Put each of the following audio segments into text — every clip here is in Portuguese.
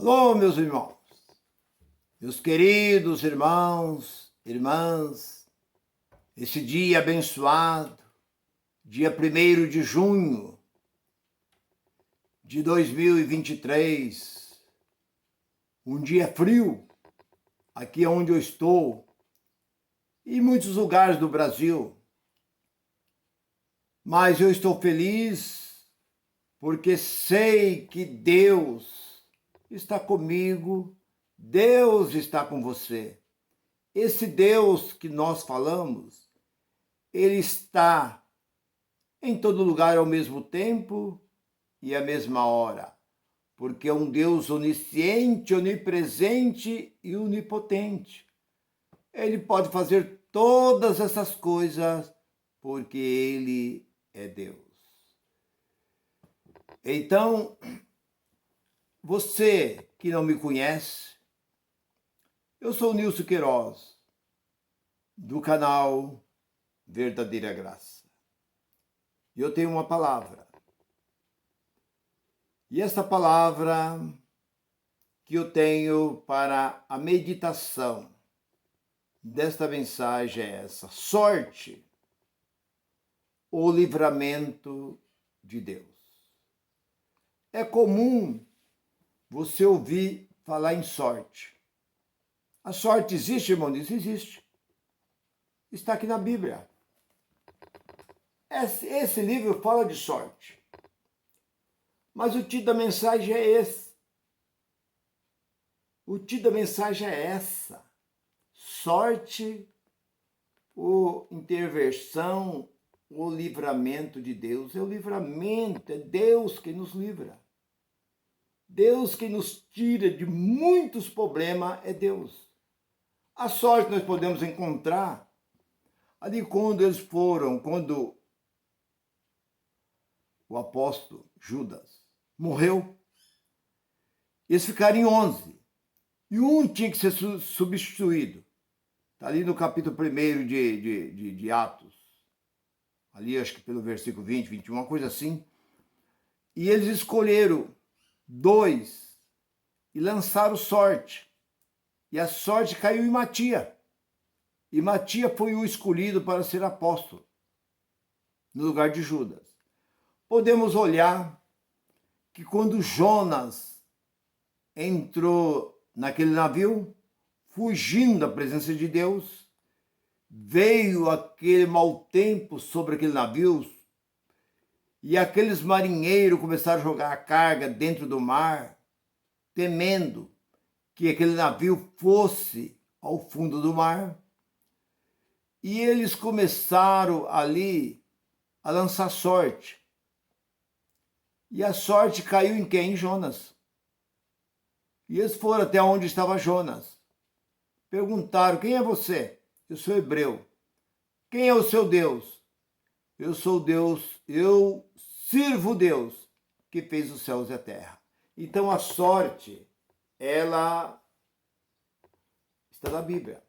Alô, meus irmãos, meus queridos irmãos, irmãs, esse dia abençoado, dia 1º de junho de 2023, um dia frio, aqui onde eu estou, e em muitos lugares do Brasil, mas eu estou feliz porque sei que Deus está comigo, Deus está com você. Esse Deus que nós falamos, ele está em todo lugar ao mesmo tempo e à mesma hora, porque é um Deus onisciente, onipresente e onipotente. Ele pode fazer todas essas coisas porque ele é Deus. Então, você que não me conhece, eu sou Nilson Queiroz, do canal Verdadeira Graça. E eu tenho uma palavra. E essa palavra que eu tenho para a meditação desta mensagem é essa: sorte ou livramento de Deus. É comum você ouvir falar em sorte. A sorte existe, irmão? Isso existe. Está aqui na Bíblia. Esse livro fala de sorte. Mas o título da mensagem é esse. O título da mensagem é essa. Sorte ou intervenção ou livramento de Deus. É o livramento, é Deus que nos livra. Deus que nos tira de muitos problemas é Deus. A sorte nós podemos encontrar ali quando o apóstolo Judas morreu, eles ficaram em 11. E um tinha que ser substituído. Está ali no capítulo 1 de Atos. Ali acho que pelo versículo 20, 21, uma coisa assim. E eles escolheram 2 e lançaram sorte. E a sorte caiu em Matias. E Matias foi o escolhido para ser apóstolo, no lugar de Judas. Podemos olhar que quando Jonas entrou naquele navio, fugindo da presença de Deus, veio aquele mau tempo sobre aquele navio e aqueles marinheiros começaram a jogar a carga dentro do mar, temendo que aquele navio fosse ao fundo do mar. E eles começaram ali a lançar sorte. E a sorte caiu em quem? Em Jonas. E eles foram até onde estava Jonas. Perguntaram: quem é você? Eu sou hebreu. Quem é o seu Deus? Eu sou Deus, eu sirvo Deus que fez os céus e a terra. Então a sorte, ela está na Bíblia.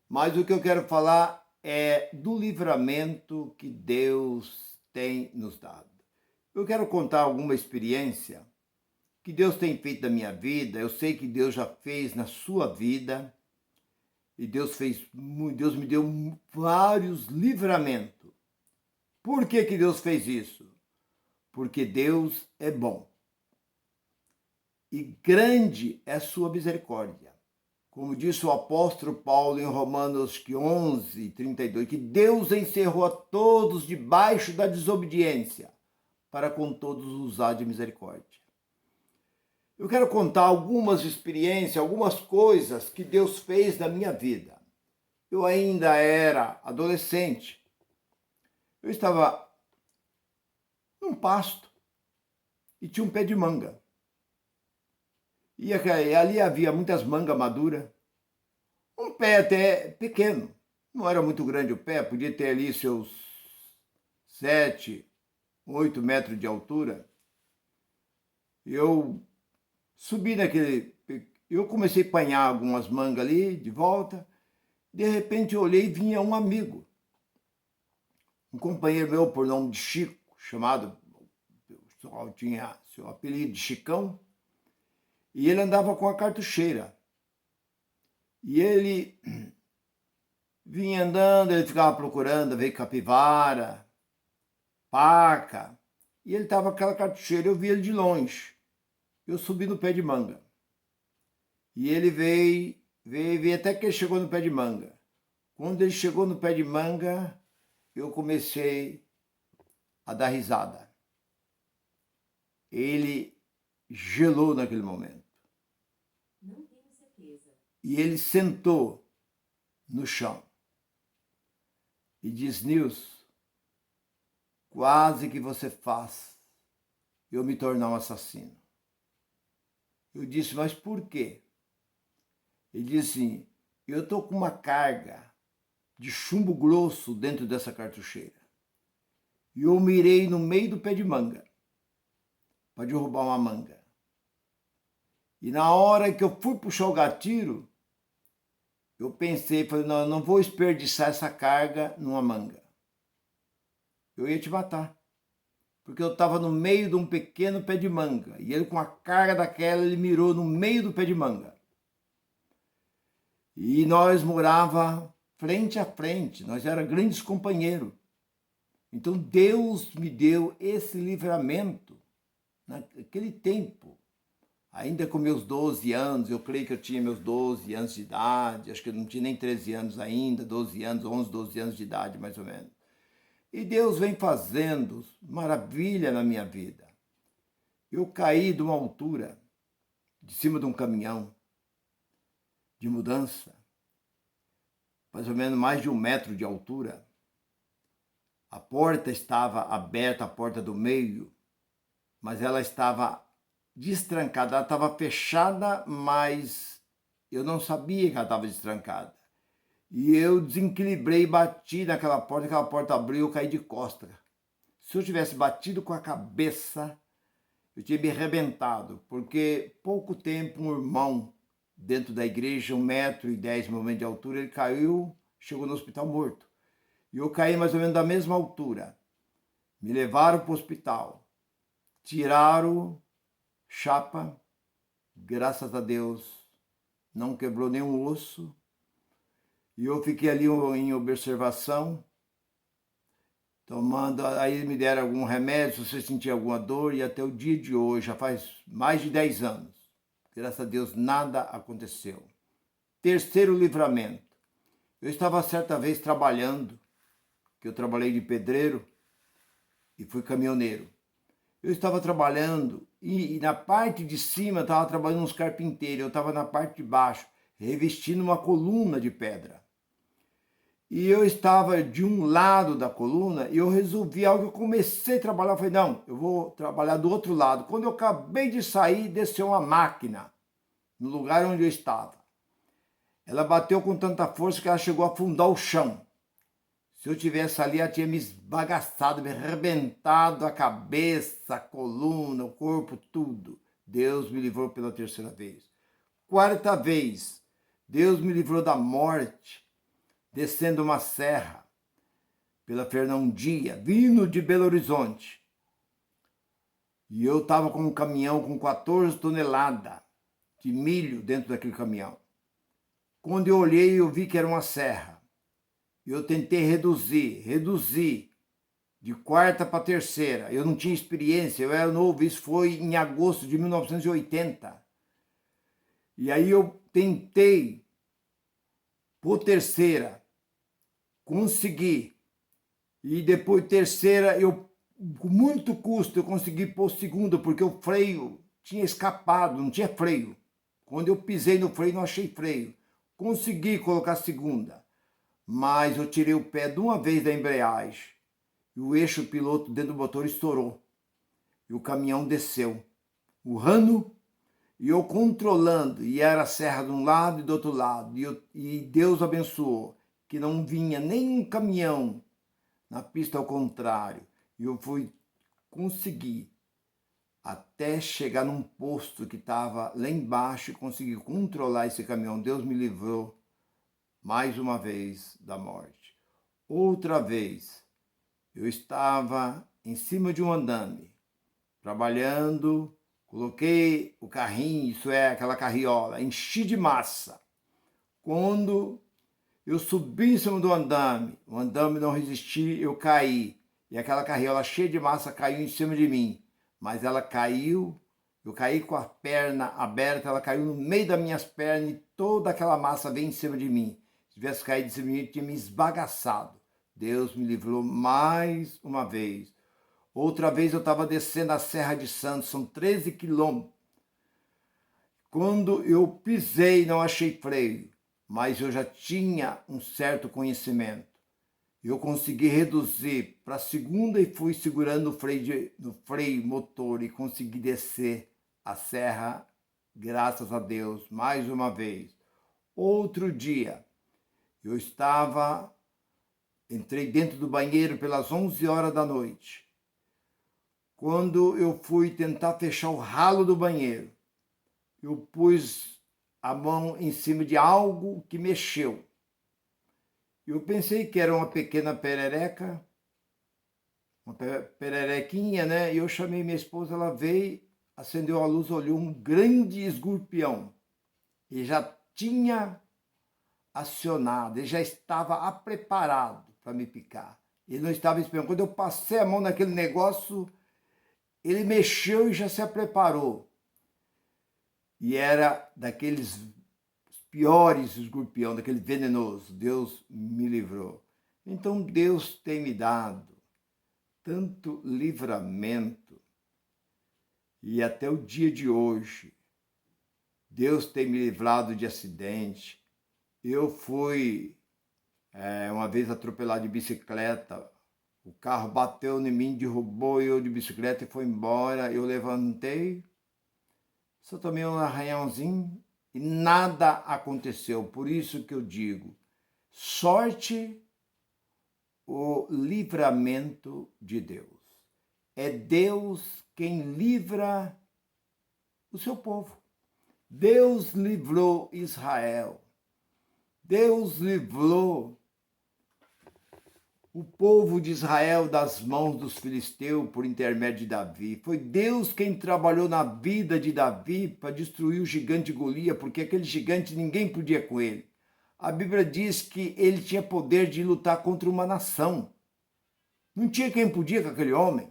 Mas o que eu quero falar é do livramento que Deus tem nos dado. Eu quero contar alguma experiência que Deus tem feito na minha vida. Eu sei que Deus já fez na sua vida. E Deus me deu vários livramentos. Por que Deus fez isso? Porque Deus é bom. E grande é a sua misericórdia. Como disse o apóstolo Paulo em Romanos 11, 32, que Deus encerrou a todos debaixo da desobediência, para com todos usar de misericórdia. Eu quero contar algumas experiências, algumas coisas que Deus fez na minha vida. Eu ainda era adolescente. Eu estava num pasto e tinha um pé de manga. E ali havia muitas mangas maduras. Um pé até pequeno. Não era muito grande o pé, podia ter ali seus 7, 8 metros de altura. Eu subi eu comecei a apanhar algumas mangas ali, de volta. De repente eu olhei e vinha um amigo. Um companheiro meu por nome de Chico, chamado, o pessoal tinha seu apelido de Chicão. E ele andava com a cartucheira. E ele vinha andando, ele ficava procurando, veio capivara, paca. E ele estava com aquela cartucheira, eu vi ele de longe. Eu subi no pé de manga. E ele veio até que ele chegou no pé de manga. Quando ele chegou no pé de manga, eu comecei a dar risada. Ele gelou naquele momento. Não tenho certeza. E ele sentou no chão. E diz: Nilson, quase que você faz eu me tornar um assassino. Eu disse: mas por quê? Ele disse assim: eu estou com uma carga de chumbo grosso dentro dessa cartucheira. E eu mirei no meio do pé de manga para derrubar uma manga. E na hora que eu fui puxar o gatilho, eu pensei, falei, não, eu não vou desperdiçar essa carga numa manga. Eu ia te matar. Porque eu estava no meio de um pequeno pé de manga. E ele, com a carga daquela, ele mirou no meio do pé de manga. E nós morava frente a frente. Nós éramos grandes companheiros. Então Deus me deu esse livramento naquele tempo. Ainda com meus 12 anos, eu creio que eu tinha meus 12 anos de idade, acho que eu não tinha nem 13 anos ainda, 12 anos, 11, 12 anos de idade mais ou menos. E Deus vem fazendo maravilha na minha vida. Eu caí de uma altura, de cima de um caminhão, de mudança, mais ou menos mais de 1 metro de altura. A porta estava aberta, a porta do meio, mas ela estava destrancada, ela estava fechada, mas eu não sabia que ela estava destrancada. E eu desequilibrei, bati naquela porta, aquela porta abriu, eu caí de costas. Se eu tivesse batido com a cabeça, eu tinha me arrebentado, porque pouco tempo um irmão dentro da igreja, 1,10 m de altura, ele caiu, chegou no hospital morto. E eu caí mais ou menos da mesma altura. Me levaram para o hospital, tiraram chapa, graças a Deus, não quebrou nenhum osso. E eu fiquei ali em observação, tomando, aí me deram algum remédio, se você sentir alguma dor, e até o dia de hoje, já faz mais de 10 anos, graças a Deus, nada aconteceu. Terceiro livramento. Eu estava certa vez trabalhando, que eu trabalhei de pedreiro e fui caminhoneiro. Eu estava trabalhando e na parte de cima eu estava trabalhando uns carpinteiros, eu estava na parte de baixo, revestindo uma coluna de pedra. E eu estava de um lado da coluna e eu resolvi algo, eu comecei a trabalhar, eu falei, não, eu vou trabalhar do outro lado. Quando eu acabei de sair, desceu uma máquina no lugar onde eu estava. Ela bateu com tanta força que ela chegou a afundar o chão. Se eu tivesse ali, ela tinha me esbagaçado, me arrebentado a cabeça, a coluna, o corpo, tudo. Deus me livrou pela terceira vez. Quarta vez, Deus me livrou da morte, descendo uma serra, pela Fernão Dias, vindo de Belo Horizonte. E eu estava com um caminhão com 14 toneladas de milho dentro daquele caminhão. Quando eu olhei, eu vi que era uma serra. Eu tentei reduzir de quarta para terceira. Eu não tinha experiência, eu era novo, isso foi em agosto de 1980. E aí eu tentei por terceira, consegui. E depois terceira, com muito custo, eu consegui pôr segunda, porque o freio tinha escapado, não tinha freio. Quando eu pisei no freio, não achei freio. Consegui colocar segunda. Mas eu tirei o pé de uma vez da embreagem e o eixo piloto dentro do motor estourou. E o caminhão desceu, urrando, e eu controlando, e era a serra de um lado e do outro lado. E Deus abençoou, que não vinha nenhum caminhão na pista ao contrário. E eu consegui até chegar num posto que estava lá embaixo e consegui controlar esse caminhão. Deus me livrou mais uma vez da morte. Outra vez, eu estava em cima de um andame, trabalhando Coloquei o carrinho, isso é, aquela carriola, enchi de massa. Quando eu subi em cima do andame, o andame não resisti, eu caí. E aquela carriola cheia de massa caiu em cima de mim. Mas ela caiu, eu caí com a perna aberta, ela caiu no meio das minhas pernas e toda aquela massa veio em cima de mim. Se tivesse caído em cima de mim, tinha me esbagaçado. Deus me livrou mais uma vez. Outra vez eu estava descendo a Serra de Santos, são 13 quilômetros. Quando eu pisei, não achei freio, mas eu já tinha um certo conhecimento. Eu consegui reduzir para a segunda e fui segurando no freio motor e consegui descer a serra, graças a Deus, mais uma vez. Outro dia, eu entrei dentro do banheiro pelas 11 horas da noite. Quando eu fui tentar fechar o ralo do banheiro, eu pus a mão em cima de algo que mexeu. Eu pensei que era uma pequena perereca, uma pererequinha, né? E eu chamei minha esposa, ela veio, acendeu a luz, olhou um grande escorpião. E já tinha acionado, ele já estava preparado para me picar. Ele não estava esperando. Quando eu passei a mão naquele negócio, ele mexeu e já se preparou. E era daqueles piores escorpião, daquele venenoso. Deus me livrou. Então Deus tem me dado tanto livramento. E até o dia de hoje, Deus tem me livrado de acidente. Eu fui uma vez atropelado de bicicleta. O carro bateu em mim, derrubou eu de bicicleta e foi embora. Eu levantei, só tomei um arranhãozinho e nada aconteceu. Por isso que eu digo, sorte o livramento de Deus. É Deus quem livra o seu povo. Deus livrou Israel. Deus livrou o povo de Israel das mãos dos filisteus por intermédio de Davi. Foi Deus quem trabalhou na vida de Davi para destruir o gigante Golias, porque aquele gigante ninguém podia com ele. A Bíblia diz que ele tinha poder de lutar contra uma nação. Não tinha quem podia com aquele homem.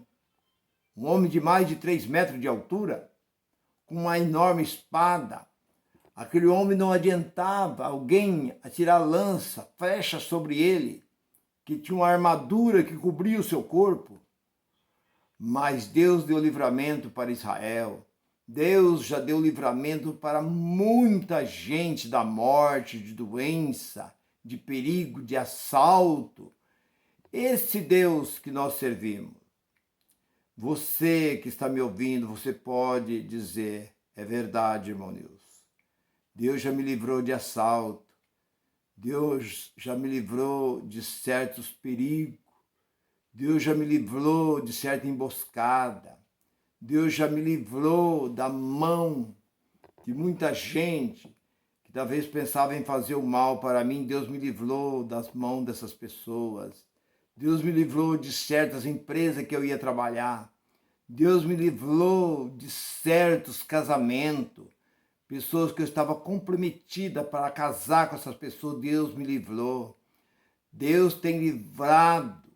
Um homem de mais de 3 metros de altura, com uma enorme espada. Aquele homem não adiantava alguém atirar lança, flecha sobre ele, que tinha uma armadura que cobria o seu corpo. Mas Deus deu livramento para Israel. Deus já deu livramento para muita gente da morte, de doença, de perigo, de assalto. Esse Deus que nós servimos. Você que está me ouvindo, você pode dizer, é verdade, irmão Nilson. Deus já me livrou de assalto. Deus já me livrou de certos perigos. Deus já me livrou de certa emboscada. Deus já me livrou da mão de muita gente que talvez pensava em fazer o mal para mim. Deus me livrou das mãos dessas pessoas. Deus me livrou de certas empresas que eu ia trabalhar. Deus me livrou de certos casamentos. Pessoas que eu estava comprometida para casar com essas pessoas, Deus me livrou. Deus tem livrado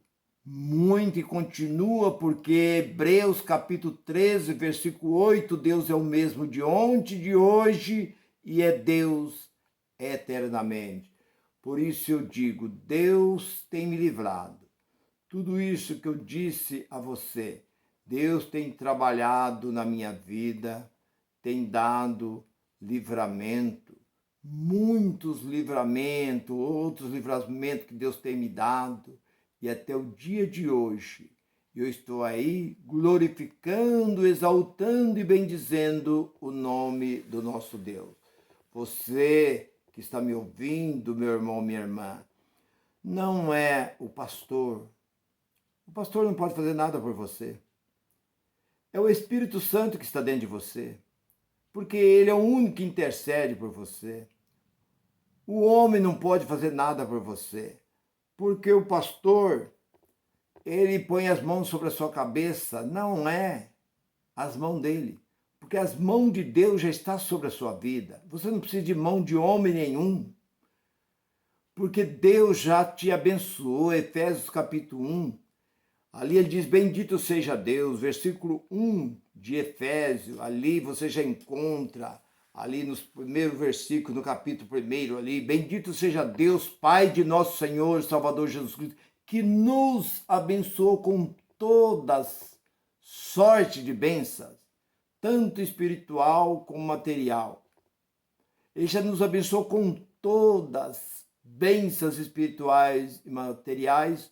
muito e continua, porque Hebreus capítulo 13, versículo 8, Deus é o mesmo de ontem, de hoje e é Deus eternamente. Por isso eu digo, Deus tem me livrado. Tudo isso que eu disse a você, Deus tem trabalhado na minha vida, tem dado livramento, muitos livramentos, outros livramentos que Deus tem me dado, e até o dia de hoje eu estou aí glorificando, exaltando e bendizendo o nome do nosso Deus. Você que está me ouvindo, meu irmão, minha irmã, não é o pastor. O pastor não pode fazer nada por você. É o Espírito Santo que está dentro de você, porque ele é o único que intercede por você. O homem não pode fazer nada por você, porque o pastor, ele põe as mãos sobre a sua cabeça, não é as mãos dele. Porque as mãos de Deus já estão sobre a sua vida. Você não precisa de mão de homem nenhum. Porque Deus já te abençoou. Efésios capítulo 1. Ali ele diz, bendito seja Deus. Versículo 1 de Efésios. Ali você já encontra, ali nos primeiros versículos, no capítulo 1 ali. Bendito seja Deus, Pai de nosso Senhor, Salvador Jesus Cristo, que nos abençoou com todas sorte de bênçãos, tanto espiritual como material. Ele já nos abençoou com todas bênçãos espirituais e materiais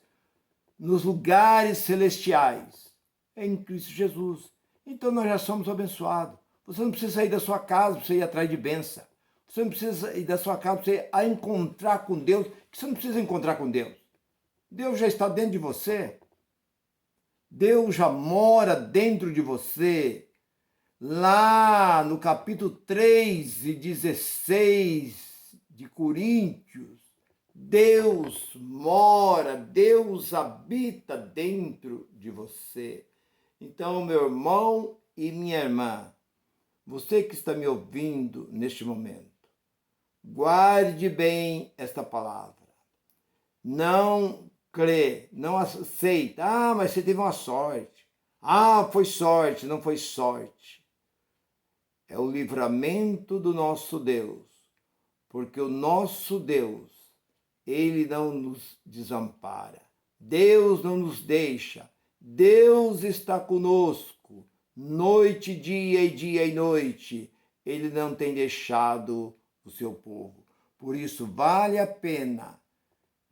nos lugares celestiais, em Cristo Jesus. Então nós já somos abençoados. Você não precisa sair da sua casa para você ir atrás de bênção. Você não precisa sair da sua casa para você ir encontrar com Deus, que você não precisa encontrar com Deus. Deus já está dentro de você. Deus já mora dentro de você. Lá no capítulo 3 e 16 de Coríntios, Deus mora, Deus habita dentro de você. Então, meu irmão e minha irmã, você que está me ouvindo neste momento, guarde bem esta palavra. Não crê, não aceita. Ah, mas você teve uma sorte. Ah, foi sorte, não foi sorte. É o livramento do nosso Deus, porque o nosso Deus, Ele não nos desampara. Deus não nos deixa. Deus está conosco, noite, dia e noite. Ele não tem deixado o seu povo. Por isso, vale a pena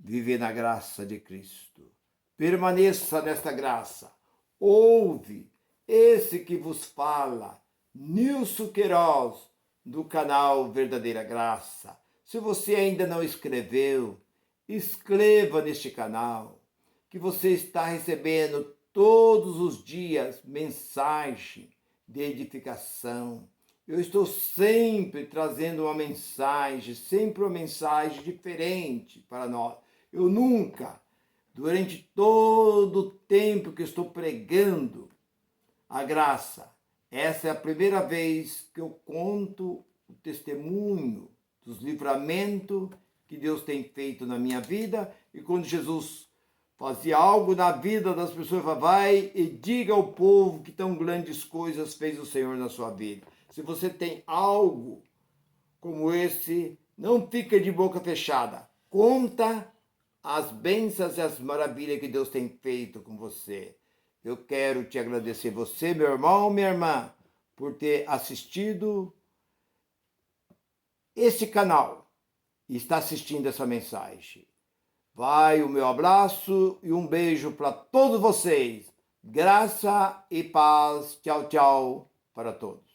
viver na graça de Cristo. Permaneça nesta graça. Ouve esse que vos fala, Nilson Queiroz, do canal Verdadeira Graça. Se você ainda não escreveu, escreva neste canal, que você está recebendo todos os dias mensagem de edificação. Eu estou sempre trazendo uma mensagem, sempre uma mensagem diferente para nós. Eu nunca, durante todo o tempo que estou pregando a graça, essa é a primeira vez que eu conto o testemunho dos livramentos que Deus tem feito na minha vida. E quando Jesus fazia algo na vida das pessoas, vai e diga ao povo que tão grandes coisas fez o Senhor na sua vida. Se você tem algo como esse, não fica de boca fechada. Conta as bênçãos e as maravilhas que Deus tem feito com você. Eu quero te agradecer, você, meu irmão, minha irmã, por ter assistido esse canal e está assistindo essa mensagem. Vai o meu abraço e um beijo para todos vocês. Graça e paz. Tchau, tchau para todos.